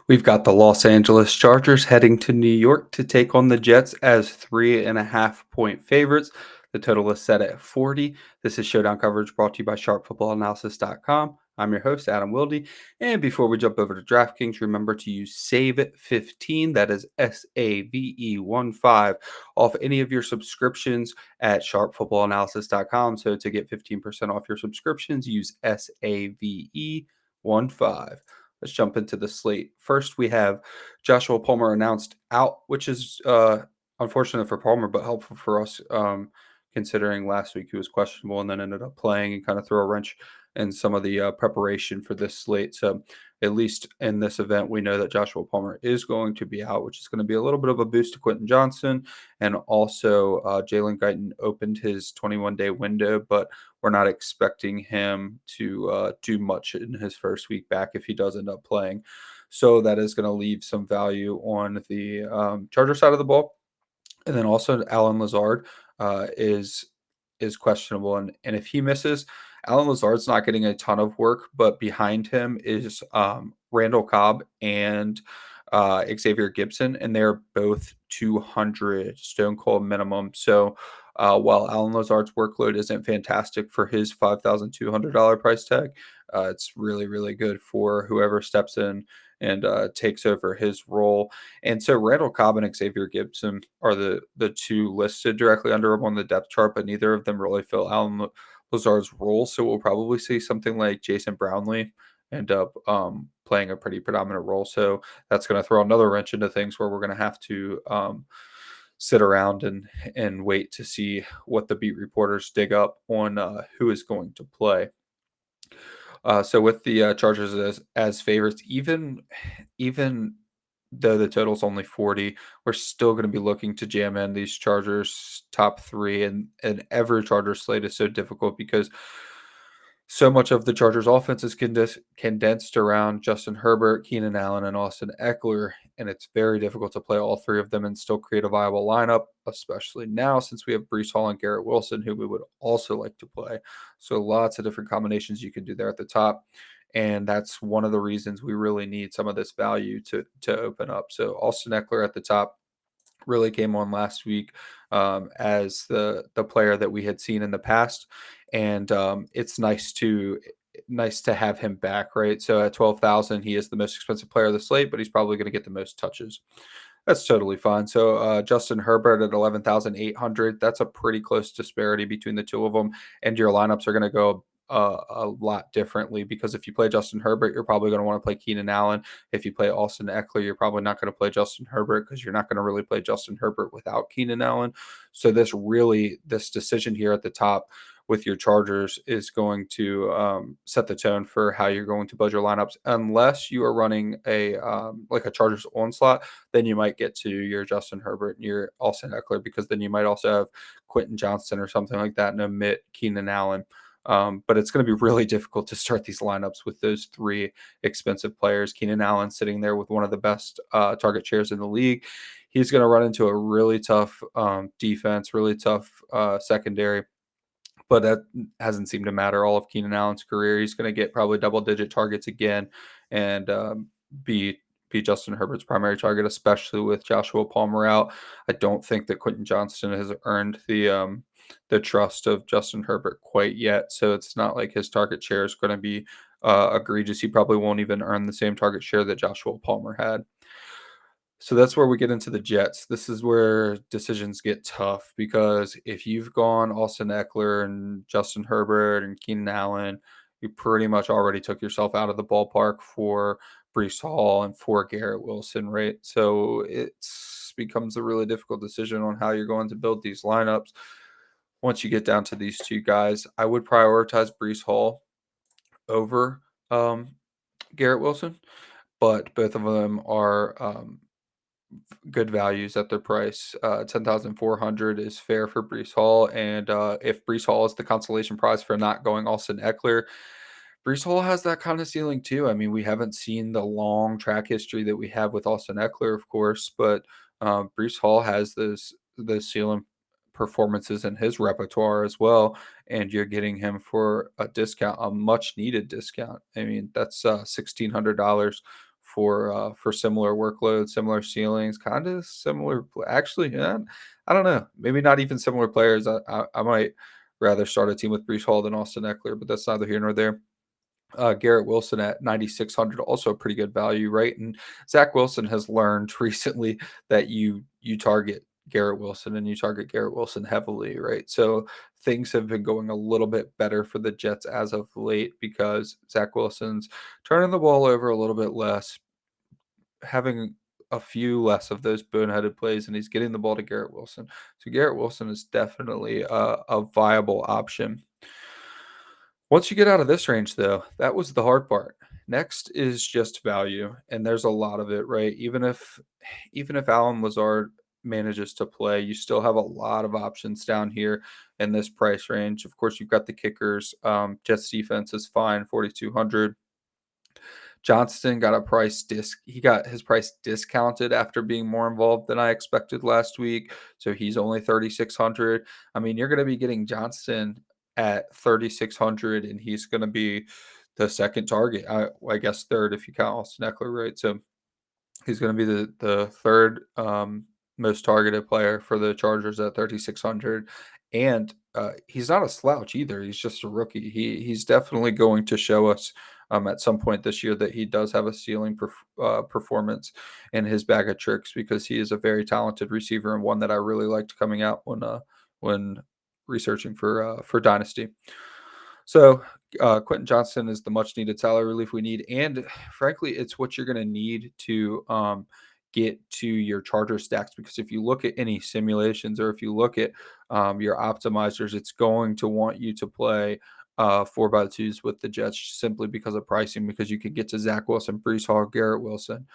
We've got the Los Angeles Chargers heading to New York to take on the Jets as 3.5 point favorites. The total is set at 40. This is Showdown coverage brought to you by sharpfootballanalysis.com. I'm your host, Adam Wilde. And before we jump over to DraftKings, remember to use SAVE15, that is SAVE15, off any of your subscriptions at sharpfootballanalysis.com. So to get 15% off your subscriptions, use SAVE15. Let's jump into the slate. First, we have Joshua Palmer announced out, which is unfortunate for Palmer, but helpful for us, considering last week he was questionable and then ended up playing and kind of throw a wrench in some of the preparation for this slate. So at least in this event, we know that Joshua Palmer is going to be out, which is going to be a little bit of a boost to Quentin Johnston. And also, Jalen Guyton opened his 21-day window, but we're not expecting him to do much in his first week back if he does end up playing. So that is going to leave some value on the Charger side of the ball. And then also Alan Lazard is questionable, and if he misses, Alan Lazard's not getting a ton of work, but behind him is Randall Cobb and Xavier Gibson, and they're both 200 stone cold minimum. So while Alan Lazard's workload isn't fantastic for his $5,200 price tag, it's really, really good for whoever steps in and takes over his role. And so Randall Cobb and Xavier Gibson are the two listed directly under him on the depth chart, but neither of them really fill Alan Lazard's role. So we'll probably see something like Jason Brownlee end up playing a pretty predominant role. So that's going to throw another wrench into things where we're going to have to sit around and wait to see what the beat reporters dig up on who is going to play. So with the Chargers as favorites, even though the total's only 40, we're still going to be looking to jam in these Chargers top three, and every Charger slate is so difficult because so much of the Chargers offense is condensed around Justin Herbert, Keenan Allen, and Austin Eckler, and it's very difficult to play all three of them and still create a viable lineup, especially now since we have Breece Hall and Garrett Wilson, who we would also like to play. So lots of different combinations you can do there at the top, and that's one of the reasons we really need some of this value to open up. So Austin Eckler at the top really came on last week as the player that we had seen in the past, and it's nice to have him back, right? So at 12,000, he is the most expensive player of the slate, but he's probably going to get the most touches. That's totally fine. So Justin Herbert at 11,800. That's a pretty close disparity between the two of them, and your lineups are going to go a lot differently because if you play Justin Herbert, you're probably going to want to play Keenan Allen. If you play Austin Eckler, you're probably not going to play Justin Herbert because you're not going to really play Justin Herbert without Keenan Allen. So this decision here at the top with your Chargers is going to set the tone for how you're going to build your lineups. Unless you are running a like a Chargers onslaught, then you might get to your Justin Herbert and your Austin Eckler because then you might also have Quentin Johnston or something like that and omit Keenan Allen. But it's going to be really difficult to start these lineups with those three expensive players. Keenan Allen sitting there with one of the best target shares in the league. He's going to run into a really tough defense, really tough secondary. But that hasn't seemed to matter all of Keenan Allen's career. He's going to get probably double-digit targets again and be Justin Herbert's primary target, especially with Joshua Palmer out. I don't think that Quentin Johnston has earned the trust of Justin Herbert quite yet. So it's not like his target share is going to be egregious. He probably won't even earn the same target share that Joshua Palmer had. So that's where we get into the Jets. This is where decisions get tough because if you've gone Austin Eckler and Justin Herbert and Keenan Allen, you pretty much already took yourself out of the ballpark for Breece Hall and for Garrett Wilson, right? So it becomes a really difficult decision on how you're going to build these lineups. Once you get down to these two guys, I would prioritize Breece Hall over Garrett Wilson, but both of them are good values at their price. 10,400 is fair for Breece Hall, and if Breece Hall is the consolation prize for not going Austin Eckler, Breece Hall has that kind of ceiling too. I mean, we haven't seen the long track history that we have with Austin Eckler, of course, but Breece Hall has those ceiling performances in his repertoire as well, and you're getting him for a discount, a much needed discount. I mean, that's $1,600 for similar workloads, similar ceilings, kind of similar. Actually, yeah, I don't know. Maybe not even similar players. I might rather start a team with Breece Hall than Austin Eckler, but that's neither here nor there. Garrett Wilson at 9,600, also a pretty good value, right? And Zach Wilson has learned recently that you target Garrett Wilson and you target Garrett Wilson heavily, right? So things have been going a little bit better for the Jets as of late because Zach Wilson's turning the ball over a little bit less, having a few less of those boneheaded plays, and he's getting the ball to Garrett Wilson. So Garrett Wilson is definitely a viable option. Once you get out of this range, though, that was the hard part. Next is just value, and there's a lot of it, right? Even if Alan Lazard manages to play, you still have a lot of options down here in this price range. Of course, you've got the kickers. Jets defense is fine, 4,200. Johnston got a he got his price discounted after being more involved than I expected last week. So he's only 3,600. I mean, you're going to be getting Johnston at 3,600 and he's going to be the second target. I guess third if you count Austin Eckler, right? So he's going to be the third most targeted player for the Chargers at 3,600, and he's not a slouch either. He's just a rookie. He's definitely going to show us at some point this year that he does have a ceiling performance in his bag of tricks because he is a very talented receiver and one that I really liked coming out when researching for Dynasty. So Quentin Johnston is the much needed salary relief we need, and frankly, it's what you're going to need to get to your Charger stacks. Because if you look at any simulations or if you look at your optimizers, it's going to want you to play 4x2s with the Jets simply because of pricing. Because you can get to Zach Wilson, Breece Hall, Garrett Wilson,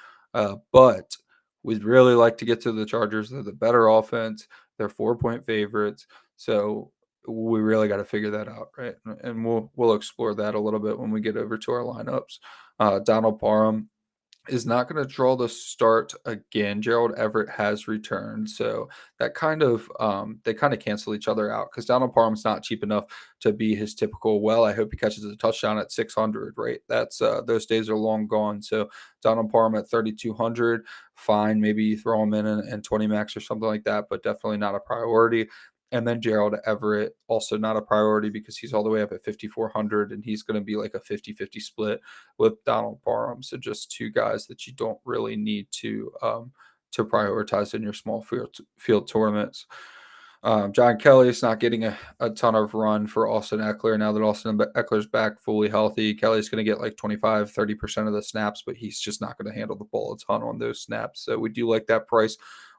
but we'd really like to get to the Chargers. They're the better offense. They're 4-point favorites. So we really got to figure that out, right? And we'll explore that a little bit when we get over to our lineups. Donald Parham is not going to draw the start again. Gerald Everett has returned, so that kind of they kind of cancel each other out because Donald Parham's not cheap enough to be his typical. Well, I hope he catches a touchdown at 600. Right, that's those days are long gone. So Donald Parham at 3,200, fine. Maybe you throw him in 20 max or something like that, but definitely not a priority. And then Gerald Everett, also not a priority because he's all the way up at 5,400 and he's going to be like a 50-50 split with Donald Parham. So just two guys that you don't really need to prioritize in your small field tournaments. John Kelly is not getting a ton of run for Austin Eckler. Now that Austin Eckler's back fully healthy, Kelly's going to get like 25-30% of the snaps, but he's just not going to handle the ball a ton on those snaps. So we do like that price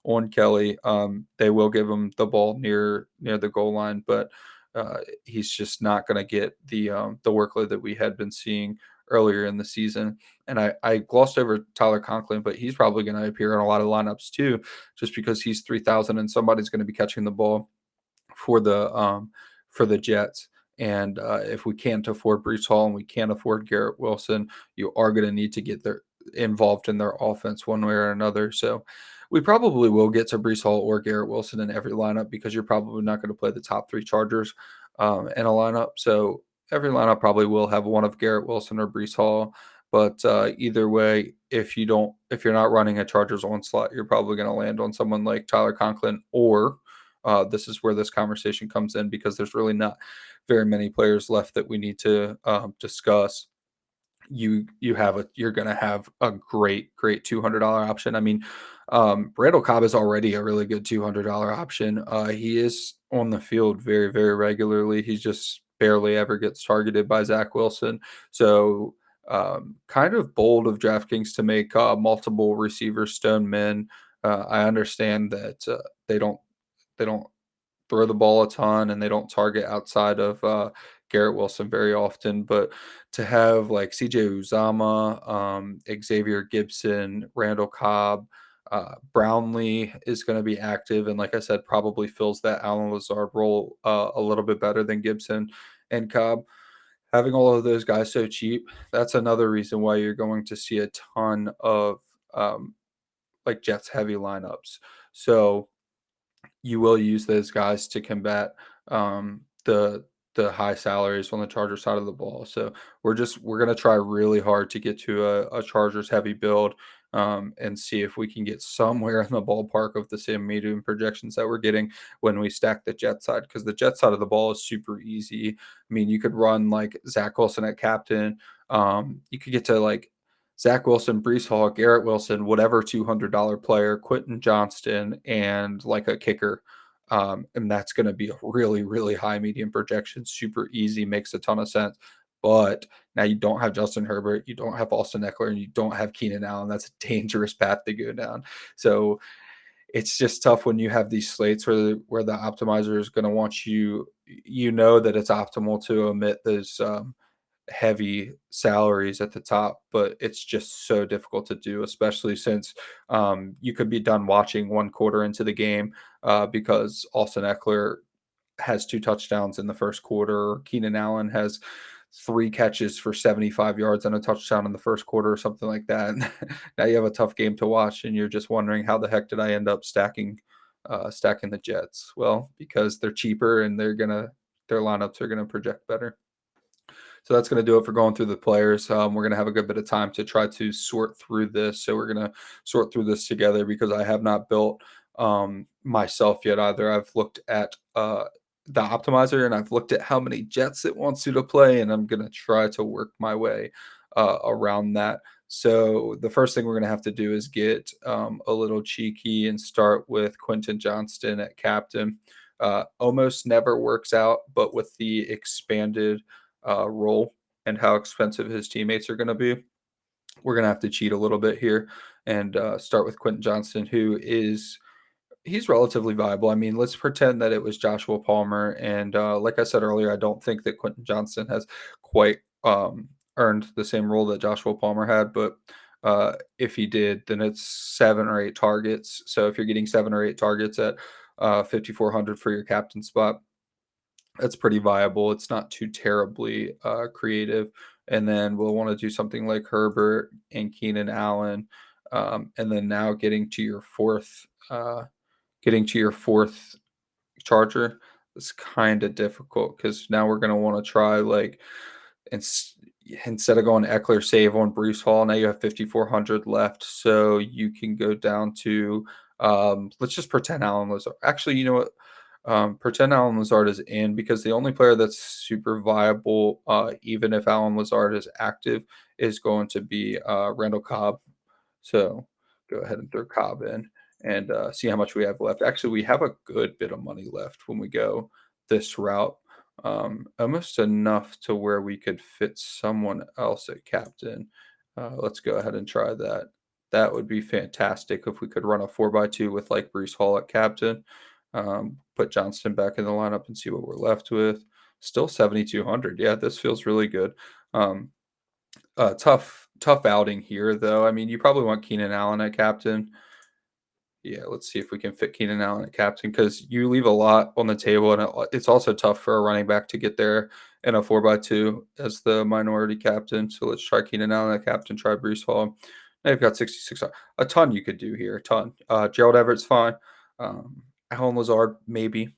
on Kelly. They will give him the ball near the goal line, but he's just not going to get the workload that we had been seeing earlier in the season. And I glossed over Tyler Conklin, but he's probably going to appear in a lot of lineups too, just because he's 3,000 and somebody's going to be catching the ball for the Jets. And if we can't afford Breece Hall and we can't afford Garrett Wilson, you are going to need to get involved in their offense one way or another. So we probably will get to Breece Hall or Garrett Wilson in every lineup because you're probably not going to play the top three Chargers in a lineup. So every lineup probably will have one of Garrett Wilson or Breece Hall. But either way, if you're not running a Chargers onslaught, you're probably going to land on someone like Tyler Conklin, or this is where this conversation comes in because there's really not very many players left that we need to discuss. You're going to have a great $200 option. I mean, Randall Cobb is already a really good $200 option. He is on the field very, very regularly. He just barely ever gets targeted by Zach Wilson. So kind of bold of DraftKings to make multiple receivers stone men. I understand that they don't throw the ball a ton and they don't target outside of Garrett Wilson very often. But to have like CJ Uzama, Xavier Gibson, Randall Cobb, Brownlee is going to be active. And like I said, probably fills that Alan Lazard role a little bit better than Gibson and Cobb. Having all of those guys so cheap, that's another reason why you're going to see a ton of like Jets heavy lineups. So you will use those guys to combat the the high salaries on the Chargers side of the ball. So we're gonna try really hard to get to a Chargers heavy build, and see if we can get somewhere in the ballpark of the same medium projections that we're getting when we stack the Jet side, because the Jet side of the ball is super easy. I mean, you could run like Zach Wilson at captain. You could get to like Zach Wilson, Breece Hall, Garrett Wilson, whatever $200 player, Quentin Johnston, and like a kicker. And that's going to be a really, really high medium projection. Super easy, makes a ton of sense. But now you don't have Justin Herbert, you don't have Austin Eckler, and you don't have Keenan Allen. That's a dangerous path to go down. So it's just tough when you have these slates where the optimizer is going to want you. You know that it's optimal to omit those heavy salaries at the top, but it's just so difficult to do, especially since you could be done watching one quarter into the game because Austin Eckler has 2 touchdowns in the first quarter, or Keenan Allen has 3 catches for 75 yards and a touchdown in the first quarter or something like that. And now you have a tough game to watch and you're just wondering, how the heck did I end up stacking the Jets? Well, because they're cheaper and their lineups are gonna project better. So that's going to do it for going through the players. We're going to have a good bit of time to try to sort through this. So we're going to sort through this together because I have not built myself yet either. I've looked at the optimizer and I've looked at how many Jets it wants you to play, and I'm going to try to work my way around that. So the first thing we're going to have to do is get a little cheeky and start with Quentin Johnston at captain. Almost never works out, but with the expanded role and how expensive his teammates are going to be, we're going to have to cheat a little bit here and start with Quentin Johnston, he's relatively viable. I mean, let's pretend that it was Joshua Palmer, and like I said earlier, I don't think that Quentin Johnston has quite earned the same role that Joshua Palmer had, but if he did, then it's 7 or 8 targets. So if you're getting 7 or 8 targets at 5,400 for your captain spot, that's pretty viable. It's not too terribly creative. And then we'll want to do something like Herbert and Keenan Allen. And then now getting to your fourth Charger is kind of difficult because now we're going to want to try like ins- instead of going Eckler save on Breece Hall, now you have 5,400 left. So you can go down to let's just pretend Alan Lazard. Actually, you know what? Pretend Alan Lazard is in, because the only player that's super viable, even if Alan Lazard is active, is going to be Randall Cobb. So go ahead and throw Cobb in and see how much we have left. Actually, we have a good bit of money left when we go this route. Almost enough to where we could fit someone else at captain. Let's go ahead and try that. That would be fantastic if we could run a 4x2 with like Breece Hall at captain. Put Johnston back in the lineup and see what we're left with. Still 7,200. Yeah, this feels really good. Tough outing here, though. I mean, you probably want Keenan Allen at captain. Yeah, let's see if we can fit Keenan Allen at captain, because you leave a lot on the table, and it's also tough for a running back to get there in a 4x2 as the minority captain. So let's try Keenan Allen at captain, try Breece Hall. Now you've got 66. A ton you could do here, a ton. Gerald Everett's fine. Alan Lazard, maybe.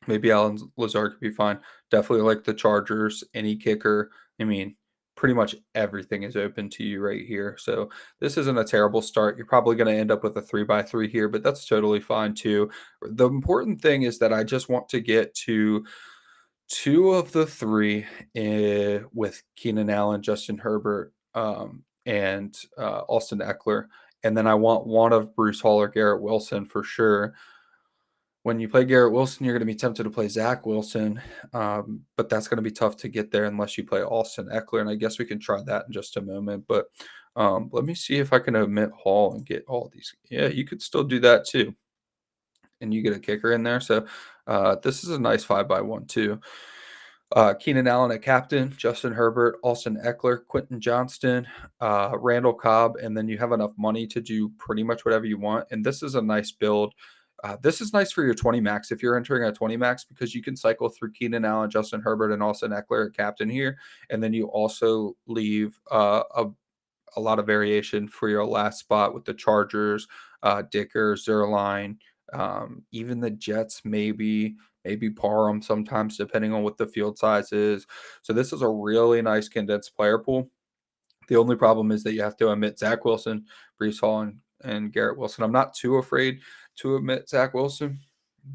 Maybe Alan Lazard could be fine. Definitely like the Chargers, any kicker. I mean, pretty much everything is open to you right here. So this isn't a terrible start. You're probably going to end up with a 3x3 here, but that's totally fine too. The important thing is that I just want to get to 2 of the 3 with Keenan Allen, Justin Herbert, and Austin Eckler. And then I want one of Breece Hall or Garrett Wilson for sure. When you play Garrett Wilson, you're going to be tempted to play Zach Wilson, but that's going to be tough to get there unless you play Austin Eckler, and I guess we can try that in just a moment. But let me see if I can omit Hall and get all these. Yeah, you could still do that too, and you get a kicker in there. So this is a nice 5x1 too. Keenan Allen at captain, Justin Herbert, Austin Eckler, Quentin Johnston, Randall Cobb, and then you have enough money to do pretty much whatever you want. And this is a nice build. This is nice for your 20 max if you're entering a 20 max, because you can cycle through Keenan Allen, Justin Herbert, and Austin Eckler at captain here. And then you also leave a lot of variation for your last spot with the Chargers, Dicker, Zerline, even the Jets maybe. maybe par them sometimes, depending on what the field size is. So this is a really nice condensed player pool. The only problem is that you have to omit Zach Wilson, Breece Hall, and Garrett Wilson. I'm not too afraid to omit Zach Wilson,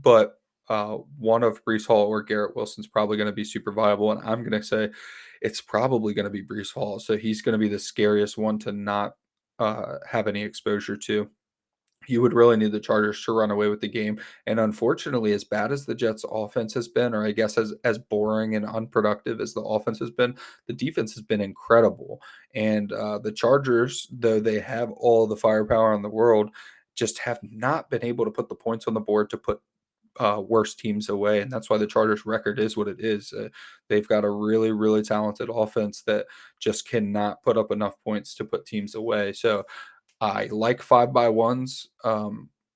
but one of Breece Hall or Garrett Wilson's probably going to be super viable, and I'm going to say it's probably going to be Breece Hall. So he's going to be the scariest one to not have any exposure to. You would really need the Chargers to run away with the game. And unfortunately, as bad as the Jets' offense has been, or I guess as boring and unproductive as the offense has been, the defense has been incredible. And the Chargers, though they have all the firepower in the world, just have not been able to put the points on the board to put worse teams away. And that's why the Chargers' record is what it is. They've got a really, really talented offense that just cannot put up enough points to put teams away. So I like 5x1s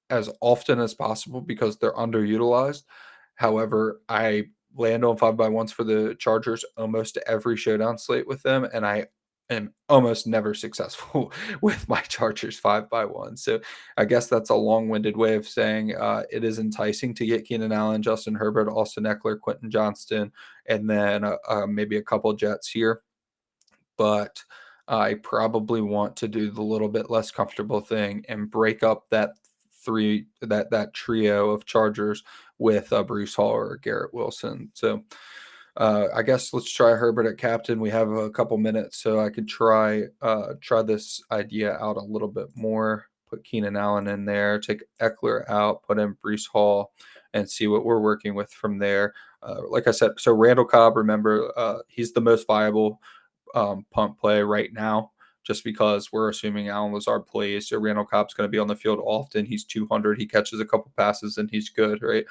as often as possible because they're underutilized. However, I land on 5x1s for the Chargers almost every showdown slate with them, and I am almost never successful with my Chargers 5x1. So I guess that's a long-winded way of saying it is enticing to get Keenan Allen, Justin Herbert, Austin Eckler, Quentin Johnston, and then maybe a couple Jets here. But I probably want to do the little bit less comfortable thing and break up that trio of Chargers with Breece Hall or Garrett Wilson. So I guess let's try Herbert at captain. We have a couple minutes, so I could try this idea out a little bit more. Put Keenan Allen in there, take Eckler out, put in Breece Hall, and see what we're working with from there. Like I said, so Randall Cobb, remember, he's the most viable punt play right now, just because we're assuming Alan Lazard plays. So Randall Cobb's going to be on the field often. He's 200. He catches a couple passes and he's good, right?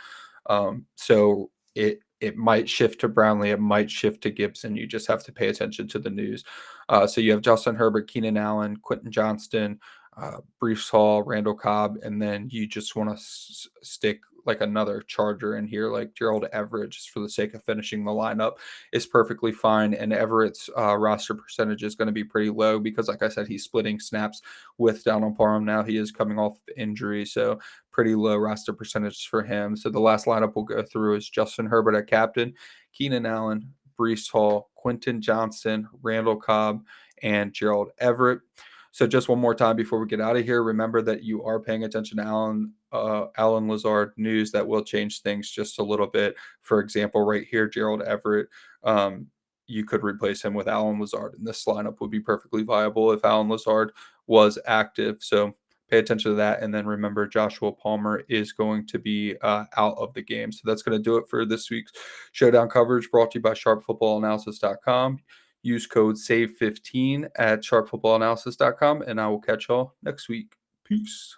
So it might shift to Brownlee. It might shift to Gibson. You just have to pay attention to the news. So you have Justin Herbert, Keenan Allen, Quentin Johnston, Breece Hall, Randall Cobb, and then you just want to stick like another Charger in here, like Gerald Everett, just for the sake of finishing the lineup, is perfectly fine. And Everett's roster percentage is going to be pretty low because, like I said, he's splitting snaps with Donald Parham now. He is coming off injury, so pretty low roster percentage for him. So the last lineup we'll go through is Justin Herbert at captain, Keenan Allen, Breece Hall, Quentin Johnston, Randall Cobb, and Gerald Everett. So just one more time before we get out of here, remember that you are paying attention to Alan Lazard news that will change things just a little bit. For example, right here, Gerald Everett, you could replace him with Alan Lazard, and this lineup would be perfectly viable if Alan Lazard was active. So pay attention to that. And then remember, Joshua Palmer is going to be out of the game. So that's going to do it for this week's Showdown coverage, brought to you by sharpfootballanalysis.com. Use code SAVE15 at sharpfootballanalysis.com, and I will catch y'all next week. Peace.